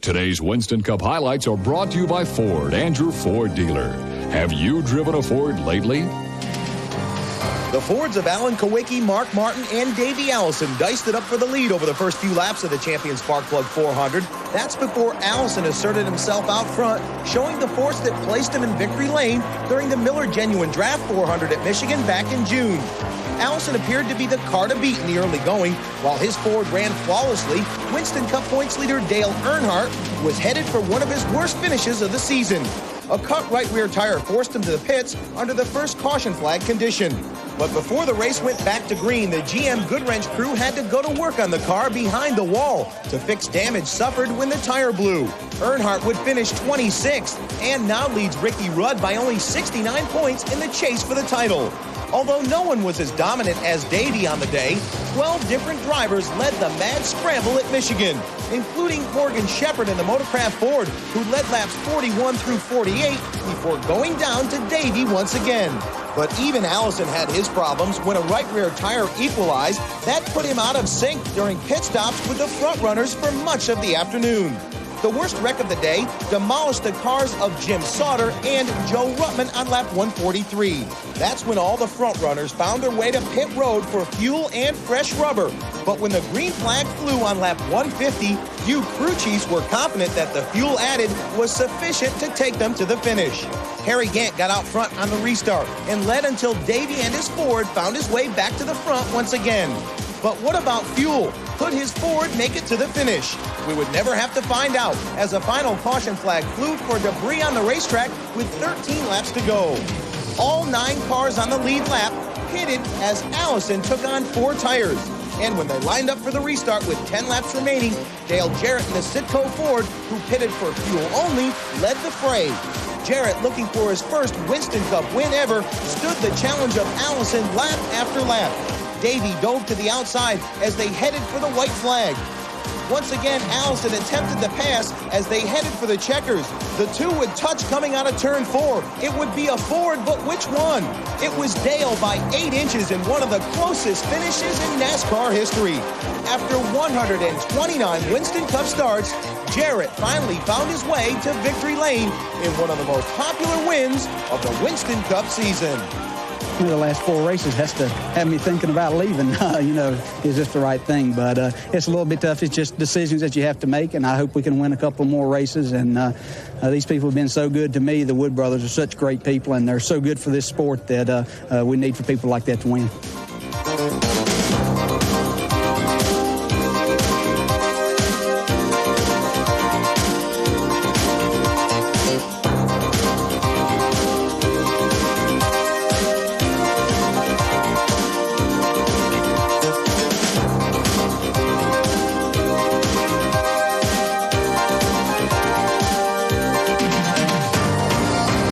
Today's Winston Cup highlights are brought to you by Ford and your Ford dealer. Have you driven a Ford lately? The Fords of Alan Kowicki, Mark Martin, and Davey Allison diced it up for the lead over the first few laps of the Champion Spark Plug 400. That's before Allison asserted himself out front, showing the force that placed him in victory lane during the Miller Genuine Draft 400 at Michigan back in June. Allison appeared to be the car to beat in the early going. While his Ford ran flawlessly, Winston Cup points leader Dale Earnhardt was headed for one of his worst finishes of the season. A cut right rear tire forced him to the pits under the first caution flag condition. But before the race went back to green, the GM Goodwrench crew had to go to work on the car behind the wall to fix damage suffered when the tire blew. Earnhardt would finish 26th and now leads Ricky Rudd by only 69 points in the chase for the title. Although no one was as dominant as Davey on the day, 12 different drivers led the mad scramble at Michigan, including Morgan Shepherd in the Motorcraft Ford, who led laps 41 through 48 before going down to Davey once again. But even Allison had his problems when a right rear tire equalized. That put him out of sync during pit stops with the front runners for much of the afternoon. The worst wreck of the day demolished the cars of Jim Sauter and Joe Ruttman on lap 143. That's when all the front runners found their way to pit road for fuel and fresh rubber. But when the green flag flew on lap 150, few crew chiefs were confident that the fuel added was sufficient to take them to the finish. Harry Gant got out front on the restart and led until Davey and his Ford found his way back to the front once again. But what about fuel? Could his Ford make it to the finish? We would never have to find out, as a final caution flag flew for debris on the racetrack with 13 laps to go. All 9 cars on the lead lap pitted as Allison took on 4 tires. And when they lined up for the restart with 10 laps remaining, Dale Jarrett in the Citgo Ford, who pitted for fuel only, led the fray. Jarrett, looking for his first Winston Cup win ever, stood the challenge of Allison lap after lap. Davey dove to the outside as they headed for the white flag. Once again, Allison attempted the pass as they headed for the checkers. The two would touch coming out of turn 4. It would be a Ford, but which one? It was Dale by 8 inches in one of the closest finishes in NASCAR history. After 129 Winston Cup starts, Jarrett finally found his way to victory lane in one of the most popular wins of the Winston Cup season. The last 4 races has to have me thinking about leaving. Is this the right thing? But it's a little bit tough. It's just decisions that you have to make, and I hope we can win a couple more races. And these people have been so good to me. The Wood brothers are such great people, and they're so good for this sport that we need for people like that to win.